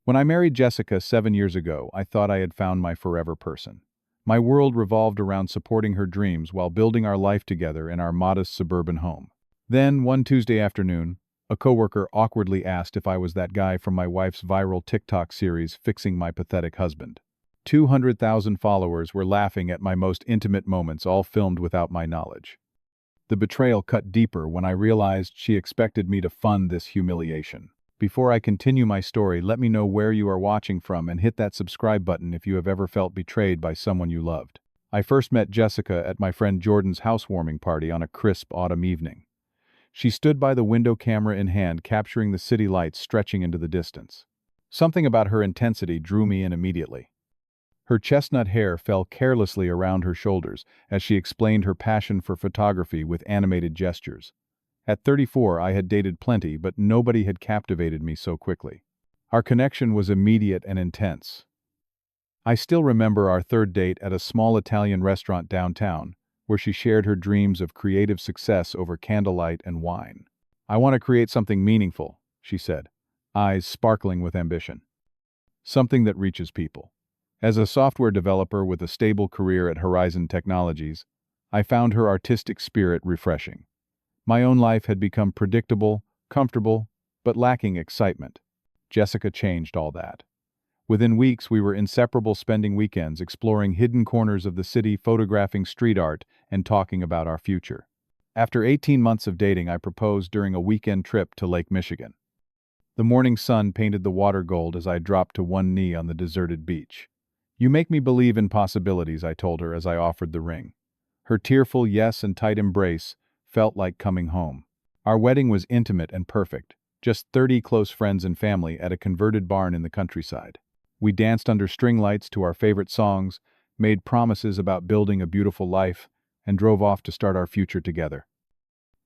When I married Jessica 7 years ago, I thought I had found my forever person. My world revolved around supporting her dreams while building our life together in our modest suburban home. Then, one Tuesday afternoon, a coworker awkwardly asked if I was that guy from my wife's viral TikTok series, Fixing My Pathetic Husband. 200,000 followers were laughing at my most intimate moments, all filmed without my knowledge. The betrayal cut deeper when I realized she expected me to fund this humiliation. Before I continue my story, let me know where you are watching from and hit that subscribe button if you have ever felt betrayed by someone you loved. I first met Jessica at my friend Jordan's housewarming party on a crisp autumn evening. She stood by the window, camera in hand, capturing the city lights stretching into the distance. Something about her intensity drew me in immediately. Her chestnut hair fell carelessly around her shoulders as she explained her passion for photography with animated gestures. At 34, I had dated plenty, but nobody had captivated me so quickly. Our connection was immediate and intense. I still remember our third date at a small Italian restaurant downtown, where she shared her dreams of creative success over candlelight and wine. "I want to create something meaningful," she said, eyes sparkling with ambition. "Something that reaches people." As a software developer with a stable career at Horizon Technologies, I found her artistic spirit refreshing. My own life had become predictable, comfortable, but lacking excitement. Jessica changed all that. Within weeks, we were inseparable, spending weekends exploring hidden corners of the city, photographing street art, and talking about our future. After 18 months of dating, I proposed during a weekend trip to Lake Michigan. The morning sun painted the water gold as I dropped to one knee on the deserted beach. "You make me believe in possibilities," I told her as I offered the ring. Her tearful yes and tight embrace felt like coming home. Our wedding was intimate and perfect, just 30 close friends and family at a converted barn in the countryside. We danced under string lights to our favorite songs, made promises about building a beautiful life, and drove off to start our future together.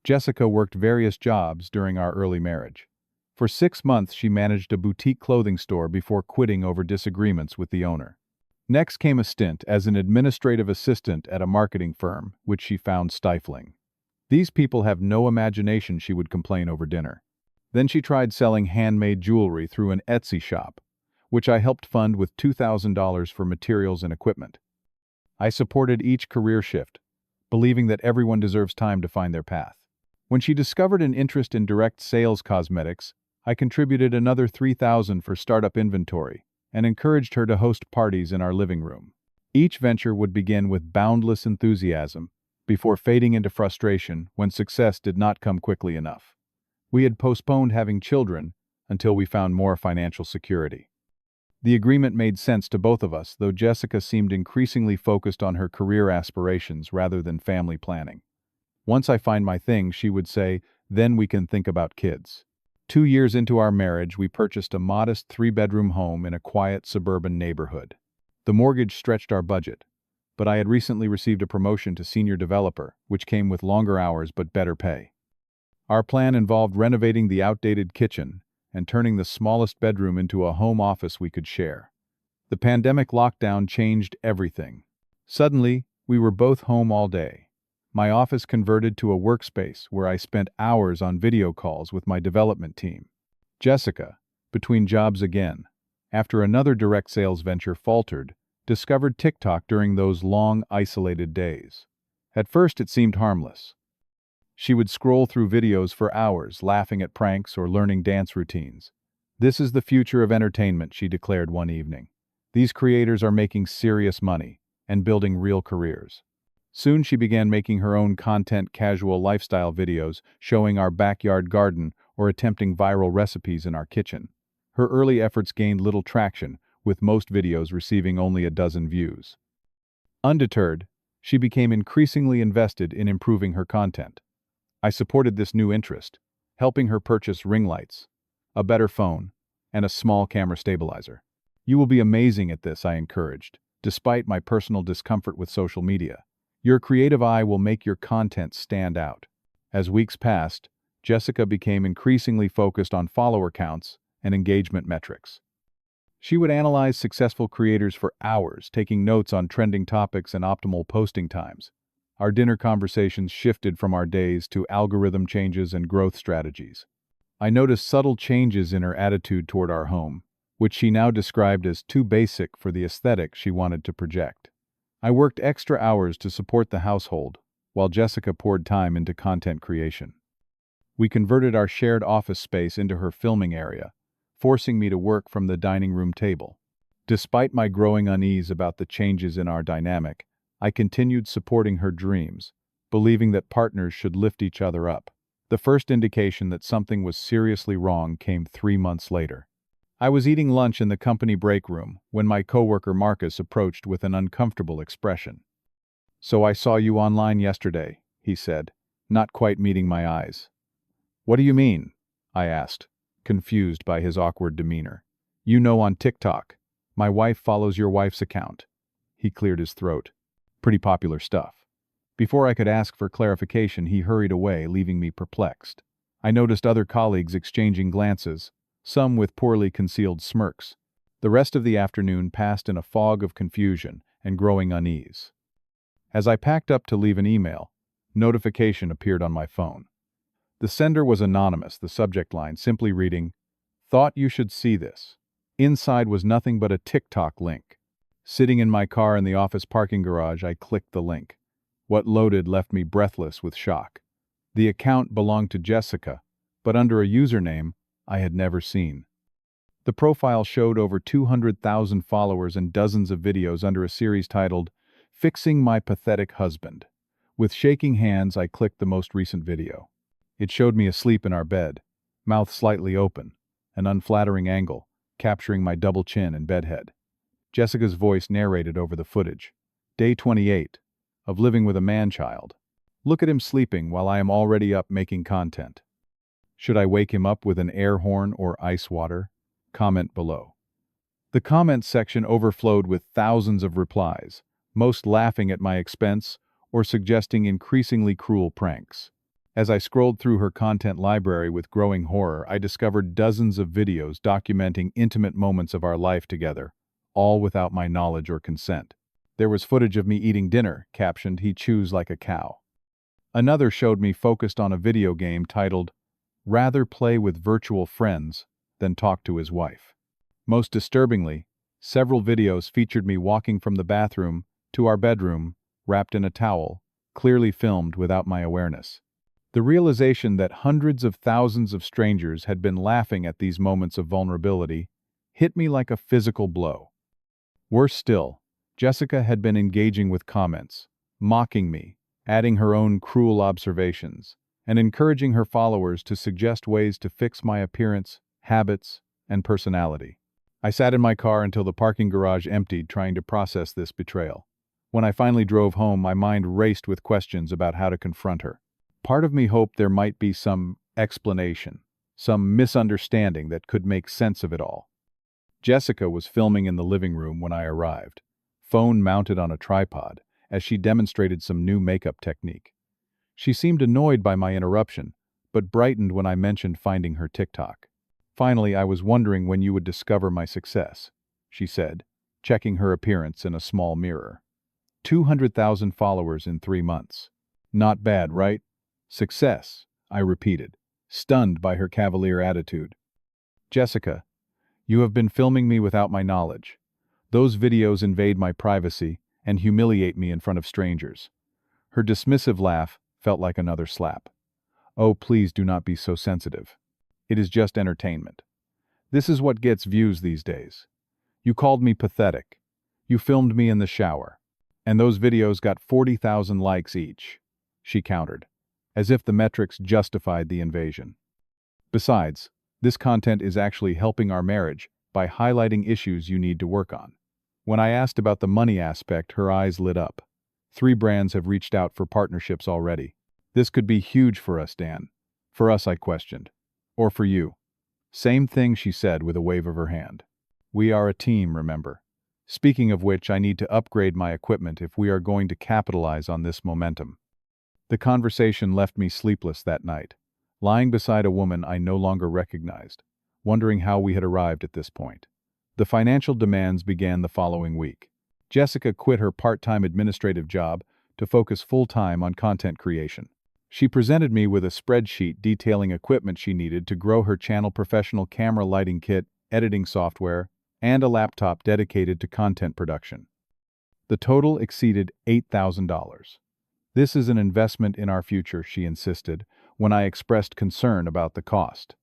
Jessica worked various jobs during our early marriage. For 6 months, she managed a boutique clothing store before quitting over disagreements with the owner. Next came a stint as an administrative assistant at a marketing firm, which she found stifling. "These people have no imagination," she would complain over dinner. Then she tried selling handmade jewelry through an Etsy shop, which I helped fund with $2,000 for materials and equipment. I supported each career shift, believing that everyone deserves time to find their path. When she discovered an interest in direct sales cosmetics, I contributed another $3,000 for startup inventory and encouraged her to host parties in our living room. Each venture would begin with boundless enthusiasm, before fading into frustration when success did not come quickly enough. We had postponed having children until we found more financial security. The agreement made sense to both of us, though Jessica seemed increasingly focused on her career aspirations rather than family planning. "Once I find my thing," she would say, "then we can think about kids." 2 years into our marriage, we purchased a modest 3-bedroom home in a quiet suburban neighborhood. The mortgage stretched our budget, but I had recently received a promotion to senior developer, which came with longer hours but better pay. Our plan involved renovating the outdated kitchen and turning the smallest bedroom into a home office we could share. The pandemic lockdown changed everything. Suddenly, we were both home all day. My office converted to a workspace where I spent hours on video calls with my development team. Jessica, between jobs again, after another direct sales venture faltered, discovered TikTok during those long, isolated days. At first, it seemed harmless. She would scroll through videos for hours, laughing at pranks or learning dance routines. "This is the future of entertainment," she declared one evening. "These creators are making serious money and building real careers." Soon she began making her own content, casual lifestyle videos, showing our backyard garden or attempting viral recipes in our kitchen. Her early efforts gained little traction, with most videos receiving only a dozen views. Undeterred, she became increasingly invested in improving her content. I supported this new interest, helping her purchase ring lights, a better phone, and a small camera stabilizer. "You will be amazing at this," I encouraged, despite my personal discomfort with social media. "Your creative eye will make your content stand out." As weeks passed, Jessica became increasingly focused on follower counts and engagement metrics. She would analyze successful creators for hours, taking notes on trending topics and optimal posting times. Our dinner conversations shifted from our days to algorithm changes and growth strategies. I noticed subtle changes in her attitude toward our home, which she now described as too basic for the aesthetic she wanted to project. I worked extra hours to support the household, while Jessica poured time into content creation. We converted our shared office space into her filming area, forcing me to work from the dining room table. Despite my growing unease about the changes in our dynamic, I continued supporting her dreams, believing that partners should lift each other up. The first indication that something was seriously wrong came 3 months later. I was eating lunch in the company break room when my coworker Marcus approached with an uncomfortable expression. "So I saw you online yesterday," he said, not quite meeting my eyes. "What do you mean?" I asked, confused by his awkward demeanor. "You know, on TikTok. My wife follows your wife's account." He cleared his throat. "Pretty popular stuff." Before I could ask for clarification, he hurried away, leaving me perplexed. I noticed other colleagues exchanging glances, some with poorly concealed smirks. The rest of the afternoon passed in a fog of confusion and growing unease. As I packed up to leave an email, notification appeared on my phone. The sender was anonymous, the subject line simply reading, "Thought you should see this." Inside was nothing but a TikTok link. Sitting in my car in the office parking garage, I clicked the link. What loaded left me breathless with shock. The account belonged to Jessica, but under a username I had never seen. The profile showed over 200,000 followers and dozens of videos under a series titled, "Fixing My Pathetic Husband." With shaking hands, I clicked the most recent video. It showed me asleep in our bed, mouth slightly open, an unflattering angle, capturing my double chin and bedhead. Jessica's voice narrated over the footage. Day 28 of living with a man-child. Look at him sleeping while I am already up making content. Should I wake him up with an air horn or ice water? Comment below. The comments section overflowed with thousands of replies, most laughing at my expense or suggesting increasingly cruel pranks. As I scrolled through her content library with growing horror, I discovered dozens of videos documenting intimate moments of our life together, all without my knowledge or consent. There was footage of me eating dinner, captioned, "He chews like a cow." Another showed me focused on a video game titled, "Rather play with virtual friends than talk to his wife." Most disturbingly, several videos featured me walking from the bathroom to our bedroom, wrapped in a towel, clearly filmed without my awareness. The realization that hundreds of thousands of strangers had been laughing at these moments of vulnerability hit me like a physical blow. Worse still, Jessica had been engaging with comments, mocking me, adding her own cruel observations, and encouraging her followers to suggest ways to fix my appearance, habits, and personality. I sat in my car until the parking garage emptied, trying to process this betrayal. When I finally drove home, my mind raced with questions about how to confront her. Part of me hoped there might be some explanation, some misunderstanding that could make sense of it all. Jessica was filming in the living room when I arrived, phone mounted on a tripod, as she demonstrated some new makeup technique. She seemed annoyed by my interruption, but brightened when I mentioned finding her TikTok. "Finally, I was wondering when you would discover my success," she said, checking her appearance in a small mirror. 200,000 followers in 3 months. Not bad, right? "Success," I repeated, stunned by her cavalier attitude. "Jessica, you have been filming me without my knowledge. Those videos invade my privacy and humiliate me in front of strangers." Her dismissive laugh felt like another slap. "Oh, please do not be so sensitive. It is just entertainment. This is what gets views these days. You called me pathetic. You filmed me in the shower. And those videos got 40,000 likes each," she countered, as if the metrics justified the invasion. "Besides, this content is actually helping our marriage by highlighting issues you need to work on." When I asked about the money aspect, her eyes lit up. 3 brands have reached out for partnerships already. "This could be huge for us, Dan." "For us," I questioned. "Or for you?" "Same thing," she said with a wave of her hand. "We are a team, remember. Speaking of which, I need to upgrade my equipment if we are going to capitalize on this momentum." The conversation left me sleepless that night, lying beside a woman I no longer recognized, wondering how we had arrived at this point. The financial demands began the following week. Jessica quit her part-time administrative job to focus full-time on content creation. She presented me with a spreadsheet detailing equipment she needed to grow her channel: professional camera lighting kit, editing software, and a laptop dedicated to content production. The total exceeded $8,000. "This is an investment in our future," she insisted, when I expressed concern about the cost.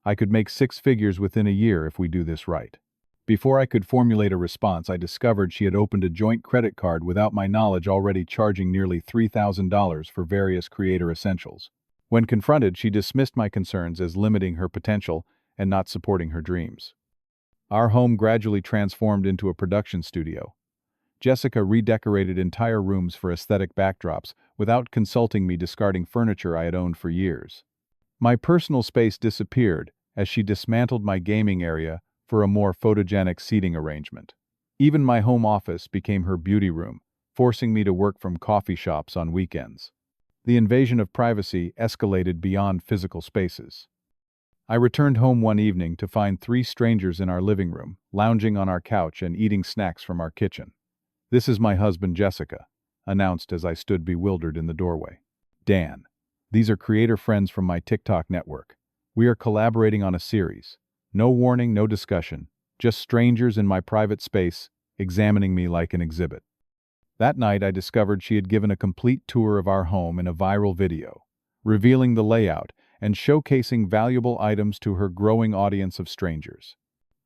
"I could make six figures within a year if we do this right." Before I could formulate a response, I discovered she had opened a joint credit card without my knowledge, already charging nearly $3,000 for various creator essentials. When confronted, she dismissed my concerns as limiting her potential and not supporting her dreams. Our home gradually transformed into a production studio. Jessica redecorated entire rooms for aesthetic backdrops without consulting me, discarding furniture I had owned for years. My personal space disappeared as she dismantled my gaming area for a more photogenic seating arrangement. Even my home office became her beauty room, forcing me to work from coffee shops on weekends. The invasion of privacy escalated beyond physical spaces. I returned home one evening to find three strangers in our living room, lounging on our couch and eating snacks from our kitchen. "This is my husband, Jessica," announced as I stood bewildered in the doorway. "Dan. These are creator friends from my TikTok network. We are collaborating on a series. No warning, no discussion, just strangers in my private space, examining me like an exhibit." That night, I discovered she had given a complete tour of our home in a viral video, revealing the layout and showcasing valuable items to her growing audience of strangers.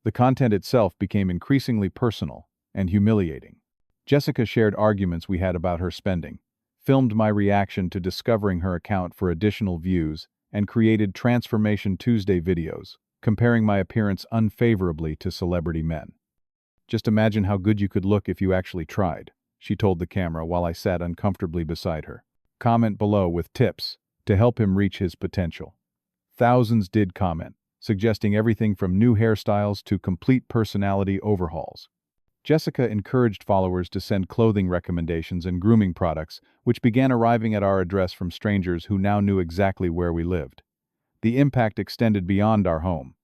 The content itself became increasingly personal and humiliating. Jessica shared arguments we had about her spending, filmed my reaction to discovering her account for additional views, and created Transformation Tuesday videos, comparing my appearance unfavorably to celebrity men. "Just imagine how good you could look if you actually tried," she told the camera while I sat uncomfortably beside her. "Comment below with tips to help him reach his potential." Thousands did comment, suggesting everything from new hairstyles to complete personality overhauls. Jessica encouraged followers to send clothing recommendations and grooming products, which began arriving at our address from strangers who now knew exactly where we lived. The impact extended beyond our home.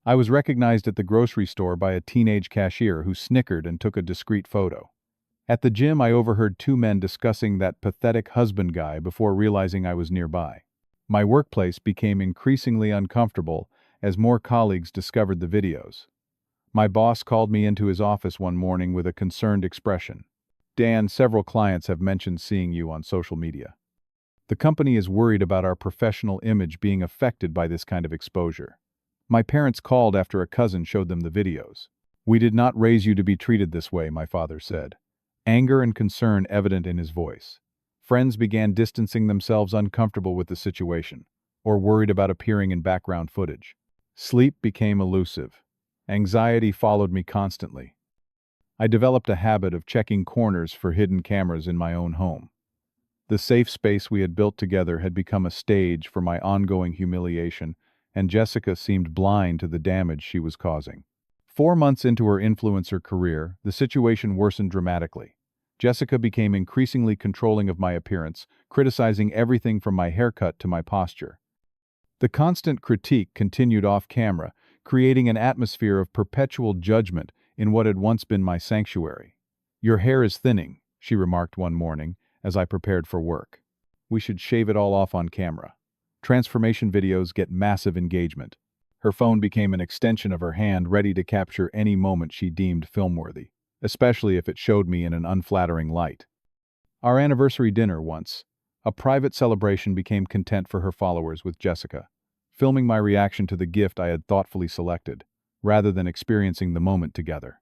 I was recognized at the grocery store by a teenage cashier who snickered and took a discreet photo. At the gym, I overheard two men discussing that pathetic husband guy before realizing I was nearby. My workplace became increasingly uncomfortable as more colleagues discovered the videos. My boss called me into his office one morning with a concerned expression. "Dan, several clients have mentioned seeing you on social media. The company is worried about our professional image being affected by this kind of exposure." My parents called after a cousin showed them the videos. "We did not raise you to be treated this way," my father said, anger and concern evident in his voice. Friends began distancing themselves, uncomfortable with the situation, or worried about appearing in background footage. Sleep became elusive. Anxiety followed me constantly. I developed a habit of checking corners for hidden cameras in my own home. The safe space we had built together had become a stage for my ongoing humiliation, and Jessica seemed blind to the damage she was causing. 4 months into her influencer career, the situation worsened dramatically. Jessica became increasingly controlling of my appearance, criticizing everything from my haircut to my posture. The constant critique continued off camera, creating an atmosphere of perpetual judgment in what had once been my sanctuary. "Your hair is thinning," she remarked one morning as I prepared for work. "We should shave it all off on camera." Transformation videos get massive engagement. Her phone became an extension of her hand, ready to capture any moment she deemed film-worthy, especially if it showed me in an unflattering light. Our anniversary dinner once, a private celebration, became content for her followers, with Jessica filming my reaction to the gift I had thoughtfully selected, rather than experiencing the moment together.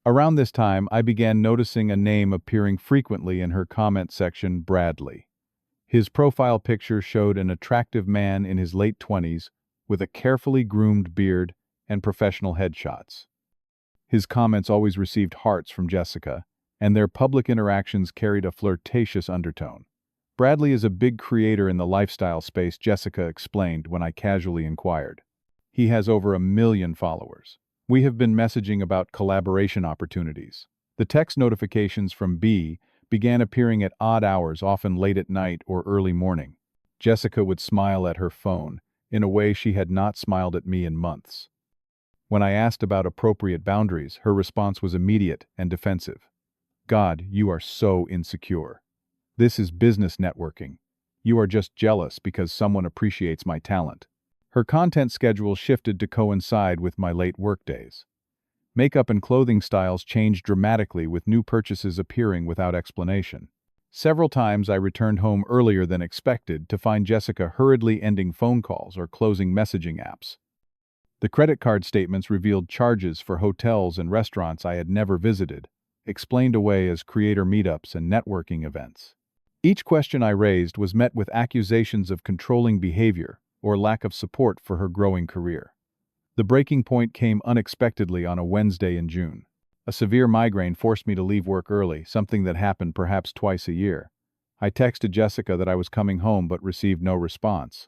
Around this time, I began noticing a name appearing frequently in her comment section: Bradley. His profile picture showed an attractive man in his late 20s with a carefully groomed beard and professional headshots. His comments always received hearts from Jessica, and their public interactions carried a flirtatious undertone. "Bradley is a big creator in the lifestyle space," Jessica explained when I casually inquired. "He has over 1 million followers. We have been messaging about collaboration opportunities." The text notifications from B began appearing at odd hours, often late at night or early morning. Jessica would smile at her phone in a way she had not smiled at me in months. When I asked about appropriate boundaries, her response was immediate and defensive. "God, you are so insecure. This is business networking. You are just jealous because someone appreciates my talent." Her content schedule shifted to coincide with my late workdays. Makeup and clothing styles changed dramatically, with new purchases appearing without explanation. Several times I returned home earlier than expected to find Jessica hurriedly ending phone calls or closing messaging apps. The credit card statements revealed charges for hotels and restaurants I had never visited, explained away as creator meetups and networking events. Each question I raised was met with accusations of controlling behavior or lack of support for her growing career. The breaking point came unexpectedly on a Wednesday in June. A severe migraine forced me to leave work early, something that happened perhaps twice a year. I texted Jessica that I was coming home but received no response.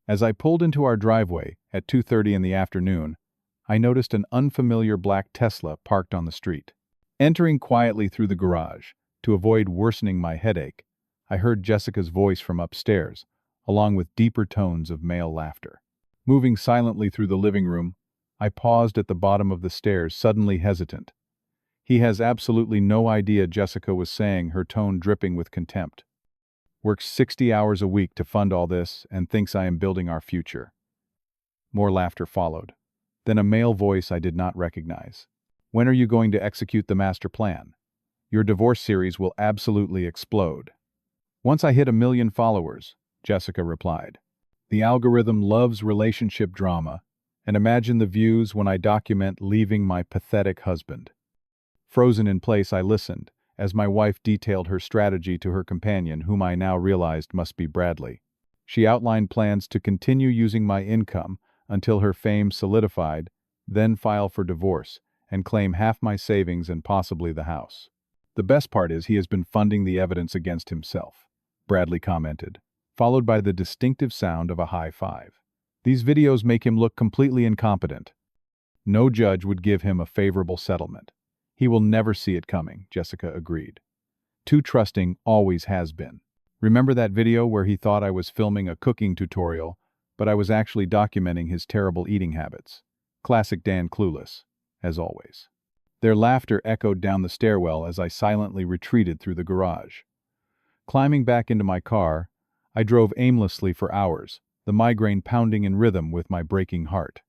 As I pulled into our driveway at 2:30 in the afternoon, I noticed an unfamiliar black Tesla parked on the street. Entering quietly through the garage, to avoid worsening my headache, I heard Jessica's voice from upstairs, along with deeper tones of male laughter. Moving silently through the living room, I paused at the bottom of the stairs, suddenly hesitant. "He has absolutely no idea," Jessica was saying, her tone dripping with contempt. "Works 60 hours a week to fund all this and thinks I am building our future." More laughter followed. Then a male voice I did not recognize. "When are you going to execute the master plan? Your divorce series will absolutely explode." "Once I hit 1 million followers," Jessica replied. "The algorithm loves relationship drama, and imagine the views when I document leaving my pathetic husband." Frozen in place, I listened, as my wife detailed her strategy to her companion, whom I now realized must be Bradley. She outlined plans to continue using my income until her fame solidified, then file for divorce, and claim half my savings and possibly the house. "The best part is he has been funding the evidence against himself," Bradley commented, followed by the distinctive sound of a high five. "These videos make him look completely incompetent. No judge would give him a favorable settlement. He will never see it coming," Jessica agreed. "Too trusting, always has been. Remember that video where he thought I was filming a cooking tutorial, but I was actually documenting his terrible eating habits? Classic Dan clueless, as always." Their laughter echoed down the stairwell as I silently retreated through the garage. Climbing back into my car, I drove aimlessly for hours, the migraine pounding in rhythm with my breaking heart.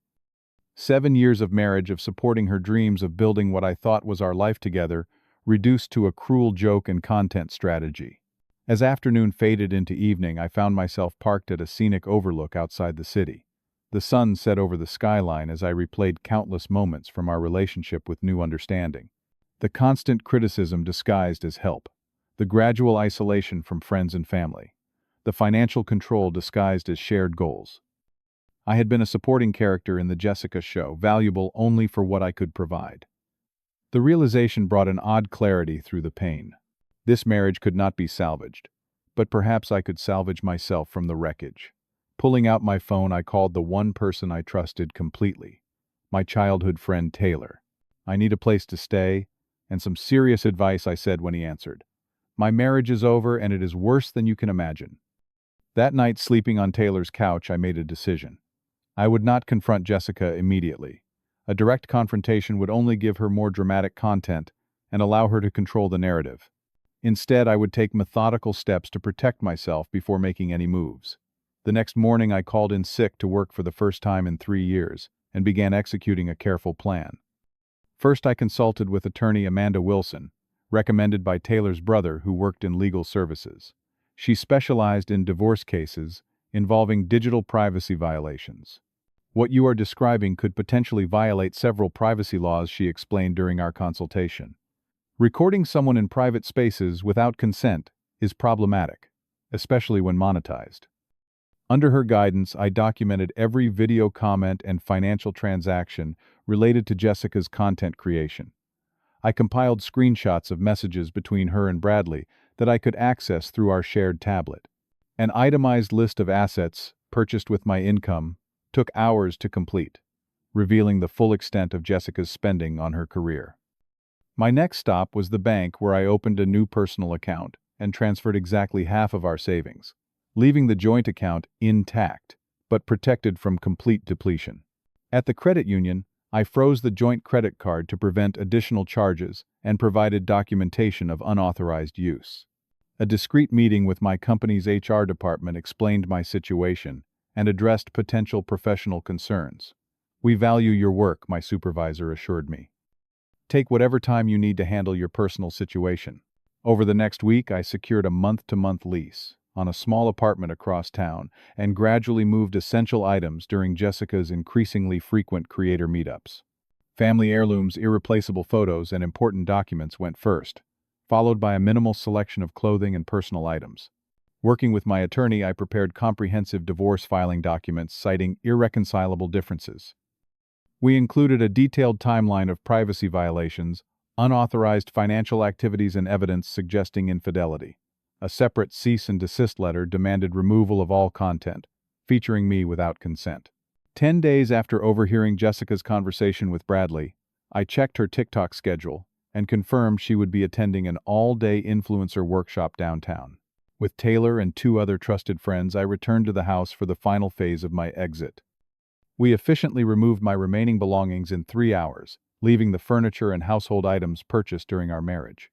7 years of marriage, of supporting her dreams of building what I thought was our life together, reduced to a cruel joke and content strategy. As afternoon faded into evening, I found myself parked at a scenic overlook outside the city. The sun set over the skyline as I replayed countless moments from our relationship with new understanding. The constant criticism disguised as help, the gradual isolation from friends and family, the financial control disguised as shared goals. I had been a supporting character in the Jessica show, valuable only for what I could provide. The realization brought an odd clarity through the pain. This marriage could not be salvaged, but perhaps I could salvage myself from the wreckage. Pulling out my phone, I called the one person I trusted completely, my childhood friend Taylor. "I need a place to stay, and some serious advice," I said when he answered. "My marriage is over, and it is worse than you can imagine." That night, sleeping on Taylor's couch, I made a decision. I would not confront Jessica immediately. A direct confrontation would only give her more dramatic content and allow her to control the narrative. Instead, I would take methodical steps to protect myself before making any moves. The next morning, I called in sick to work for the first time in 3 years and began executing a careful plan. First, I consulted with attorney Amanda Wilson, recommended by Taylor's brother, who worked in legal services. She specialized in divorce cases involving digital privacy violations. "What you are describing could potentially violate several privacy laws," she explained during our consultation. "Recording someone in private spaces without consent is problematic, especially when monetized." Under her guidance, I documented every video comment and financial transaction related to Jessica's content creation. I compiled screenshots of messages between her and Bradley that I could access through our shared tablet. An itemized list of assets purchased with my income took hours to complete, revealing the full extent of Jessica's spending on her career. My next stop was the bank, where I opened a new personal account and transferred exactly half of our savings, leaving the joint account intact, but protected from complete depletion. At the credit union, I froze the joint credit card to prevent additional charges and provided documentation of unauthorized use. A discreet meeting with my company's HR department explained my situation and addressed potential professional concerns. "We value your work," my supervisor assured me. "Take whatever time you need to handle your personal situation." Over the next week, I secured a month-to-month lease on a small apartment across town and gradually moved essential items during Jessica's increasingly frequent creator meetups. Family heirlooms, irreplaceable photos, and important documents went first, followed by a minimal selection of clothing and personal items. Working with my attorney, I prepared comprehensive divorce filing documents citing irreconcilable differences. We included a detailed timeline of privacy violations, unauthorized financial activities, and evidence suggesting infidelity. A separate cease and desist letter demanded removal of all content, featuring me without consent. 10 days after overhearing Jessica's conversation with Bradley, I checked her TikTok schedule and confirmed she would be attending an all-day influencer workshop downtown. With Taylor and 2 other trusted friends, I returned to the house for the final phase of my exit. We efficiently removed my remaining belongings in 3 hours, leaving the furniture and household items purchased during our marriage.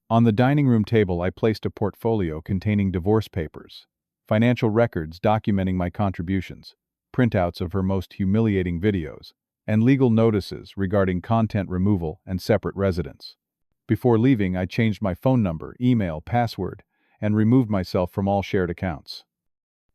On the dining room table, I placed a portfolio containing divorce papers, financial records documenting my contributions, printouts of her most humiliating videos, and legal notices regarding content removal and separate residence. Before leaving, I changed my phone number, email, password, and removed myself from all shared accounts.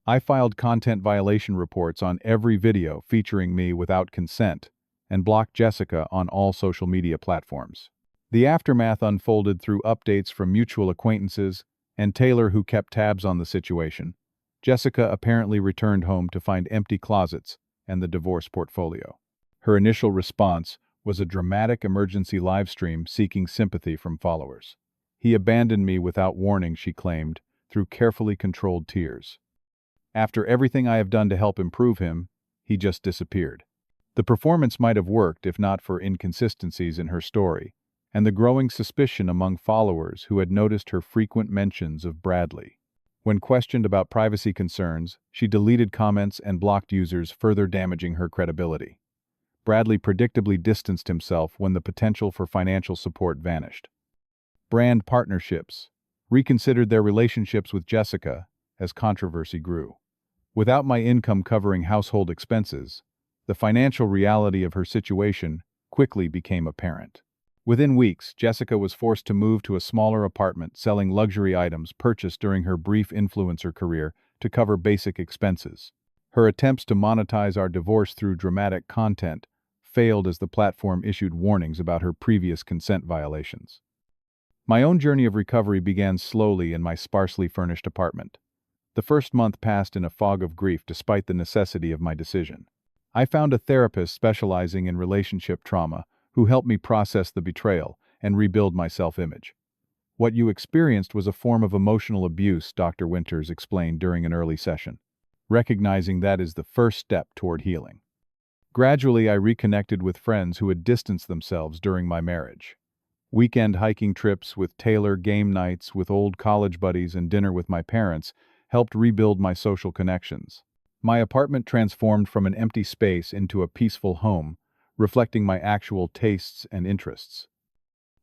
I filed content violation reports on every video featuring me without consent and blocked Jessica on all social media platforms. The aftermath unfolded through updates from mutual acquaintances and Taylor, who kept tabs on the situation. Jessica apparently returned home to find empty closets and the divorce portfolio. Her initial response was a dramatic emergency livestream seeking sympathy from followers. "He abandoned me without warning," she claimed, through carefully controlled tears. "After everything I have done to help improve him, he just disappeared." The performance might have worked if not for inconsistencies in her story, and the growing suspicion among followers who had noticed her frequent mentions of Bradley. When questioned about privacy concerns, she deleted comments and blocked users, further damaging her credibility. Bradley predictably distanced himself when the potential for financial support vanished. Brand partnerships reconsidered their relationships with Jessica as controversy grew. Without my income covering household expenses, the financial reality of her situation quickly became apparent. Within weeks, Jessica was forced to move to a smaller apartment, selling luxury items purchased during her brief influencer career to cover basic expenses. Her attempts to monetize our divorce through dramatic content failed as the platform issued warnings about her previous consent violations. My own journey of recovery began slowly in my sparsely furnished apartment. The first month passed in a fog of grief despite the necessity of my decision. I found a therapist specializing in relationship trauma who helped me process the betrayal and rebuild my self-image. "What you experienced was a form of emotional abuse," Dr. Winters explained during an early session. "Recognizing that is the first step toward healing." Gradually, I reconnected with friends who had distanced themselves during my marriage. Weekend hiking trips with Taylor, game nights with old college buddies, and dinner with my parents helped rebuild my social connections. My apartment transformed from an empty space into a peaceful home, reflecting my actual tastes and interests.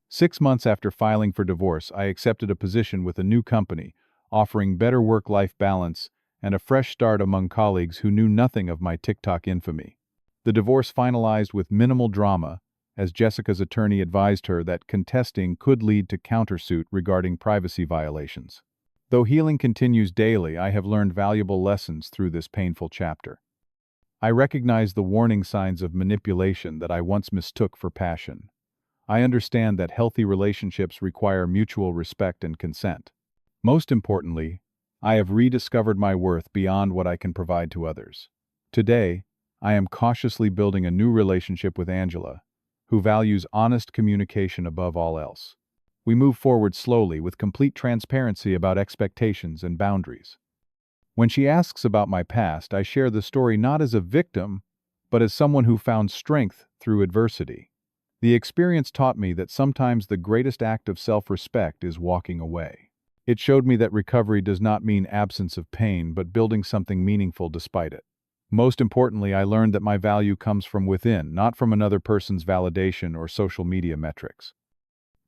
6 months after filing for divorce, I accepted a position with a new company, offering better work-life balance and a fresh start among colleagues who knew nothing of my TikTok infamy. The divorce finalized with minimal drama, as Jessica's attorney advised her that contesting could lead to countersuit regarding privacy violations. Though healing continues daily, I have learned valuable lessons through this painful chapter. I recognize the warning signs of manipulation that I once mistook for passion. I understand that healthy relationships require mutual respect and consent. Most importantly, I have rediscovered my worth beyond what I can provide to others. Today, I am cautiously building a new relationship with Angela, who values honest communication above all else. We move forward slowly with complete transparency about expectations and boundaries. When she asks about my past, I share the story not as a victim, but as someone who found strength through adversity. The experience taught me that sometimes the greatest act of self-respect is walking away. It showed me that recovery does not mean absence of pain, but building something meaningful despite it. Most importantly, I learned that my value comes from within, not from another person's validation or social media metrics.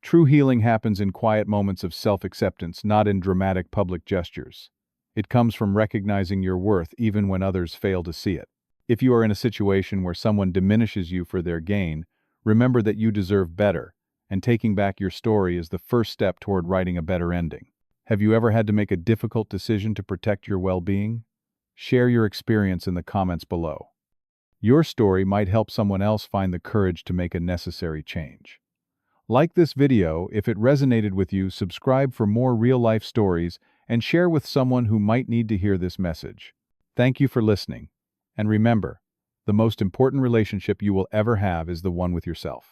True healing happens in quiet moments of self-acceptance, not in dramatic public gestures. It comes from recognizing your worth even when others fail to see it. If you are in a situation where someone diminishes you for their gain, remember that you deserve better, and taking back your story is the first step toward writing a better ending. Have you ever had to make a difficult decision to protect your well-being? Share your experience in the comments below. Your story might help someone else find the courage to make a necessary change. Like this video if it resonated with you, subscribe for more real-life stories, and share with someone who might need to hear this message. Thank you for listening. And remember, the most important relationship you will ever have is the one with yourself.